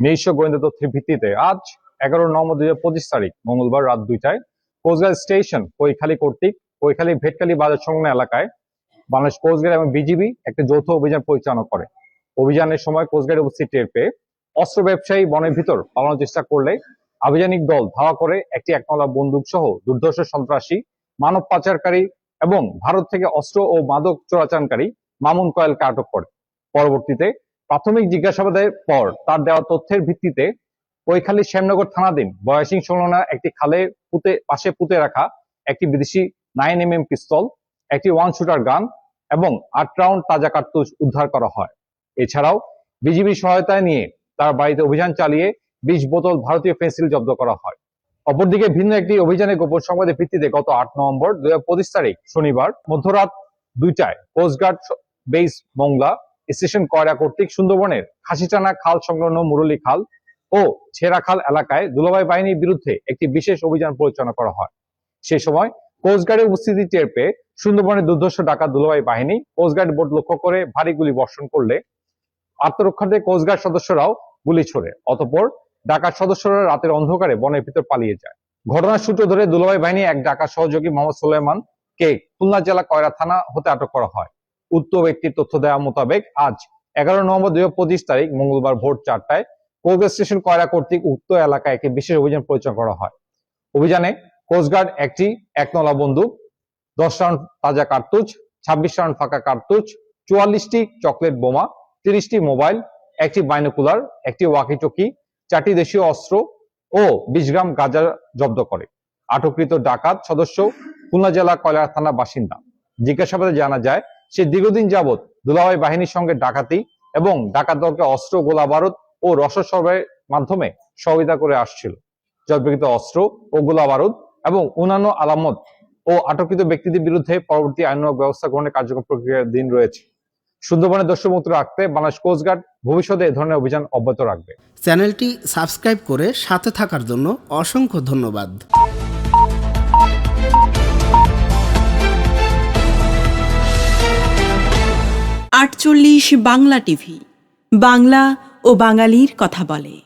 নিজস্ব গোয়েন্দা তথ্যের ভিত্তিতে আজ 11/9/2025 তারিখ মঙ্গলবার রাত 2টায় কোস্টগার্ড স্টেশন কৈখালী কর্তৃক কৈখালী ভেটকালী বাজার সংলগ্ন এলাকায় বাংলাদেশ কোস্টগার্ড এবং বিজিবি একটা যৌথ অভিযান পরিচালনা করে। অভিযানের সময় কোস্টগার্ডের উপস্থিতি টের পেয়ে অস্ত্র ব্যবসায়ী বনের ভিতর পালানোর চেষ্টা করলে আভিযানিক দল ধাওয়া করে একটি একনলা বন্দুক সহ দুর্ধর্ষ সন্ত্রাসী, মানব পাচারকারী এবং ভারত থেকে অস্ত্র ও মাদক চোরাচালানকারী মামুন কয়েলকে আটক করে। পরবর্তীতে প্রাথমিক জিজ্ঞাসাবাদের পর তার দেওয়া তথ্যের ভিত্তিতে কৈখালী শ্যামনগর থানাধীন বয়াসিং সংলগ্ন একটি খালে পাশে পুঁতে রাখা একটি বিদেশি 9mm পিস্তল, একটি 1 শুটার গান এবং 8 রাউন্ড তাজা কার্তুজ উদ্ধার করা হয়। এছাড়াও বিজিবি সহায়তায় নিয়ে তার বাড়িতে অভিযান চালিয়ে 20 বোতল ভারতীয় পেন্সিল জব্দ করা হয়। অপরদিকে ভিন্ন একটি অভিযানে গোপন সংবাদের ভিত্তিতে গত 8 নভেম্বর 2025 তারিখ শনিবার মধ্যরাত 2টায় কোস্টগার্ড বেস মংলা স্টেশন কয়রা কর্তৃক সুন্দরবনের খাসিটানা খাল সংলগ্ন মুরলী খাল ও ছেড়া খাল এলাকায় দুলাভাই বাহিনীর বিরুদ্ধে একটি বিশেষ অভিযান পরিচালনা করা হয়। সেই সময় কোস্টগার্ডের উপস্থিতি টের পেয়ে সুন্দরবনের দুর্ধর্ষ ডাকাত দুলাভাই বাহিনী কোস্টগার্ড বোট লক্ষ্য করে ভারী গুলি বর্ষণ করলে আত্মরক্ষার্থে কোস্টগার্ড সদস্যরাও গুলি ছোড়ে। অতঃপর ডাকাত সদস্যরা রাতের অন্ধকারে বনের ভিতর পালিয়ে যায়। ঘটনার সূত্র ধরে দুলাভাই বাহিনী এক ডাকাত সহযোগী মোহাম্মদ সুলাইমান কে খুলনা জেলা কয়রা থানা হতে আটক করা হয়। উক্ত ব্যক্তির তথ্য দেওয়া মোতাবেক আজ 11 নভেম্বর 2025 তারিখ মঙ্গলবার ভোর 4টায় কোস্টগার্ড স্টেশন কয়রা কর্তৃক উক্ত এলাকায় একটি বিশেষ অভিযান পরিচালনা করা হয়। অভিযানে কোস্টগার্ড একটি একনলা বন্দুক, 10 রাউন্ড তাজা কার্তুজ, 26 রাউন্ড ফাঁকা কার্তুজ, 44টি চকলেট বোমা, 30টি মোবাইল, একটি বাইনোকুলার, একটি ওয়াকিটকি, 4টি দেশীয় অস্ত্র ও 20 গ্রাম গাঁজা জব্দ করে। আটককৃত ডাকাত সদস্য খুলনা জেলা কয়রা থানা বাসিন্দা। জিজ্ঞাসাবাদে জানা যায় সে দীর্ঘদিন যাবৎ দুলাভাই বাহিনীর সঙ্গে ডাকাতি এবং ডাকাত দলকে অস্ত্র, গোলা বারুদ ও রসদ সরবরাহের মাধ্যমে সহযোগিতা করে আসছিল। জব্দকৃত অস্ত্র ও গোলা বারুদ এবং অন্যান্য আলামত ও আটককৃত ব্যক্তিদের বিরুদ্ধে পরবর্তী আইনানুগ ব্যবস্থা গ্রহণের কার্যক্রম প্রক্রিয়াধীন রয়েছে। সুন্দরবনের দস্যুমুক্ত রাখতে বাংলাদেশ কোস্টগার্ড ভবিষ্যতে এ ধরনের অভিযান অব্যাহত রাখবে। চ্যানেলটি সাবস্ক্রাইব করে সাথে থাকার জন্য অসংখ্য ধন্যবাদ। 48 বাংলা টিভি, বাংলা ও বাঙালির কথা বলে।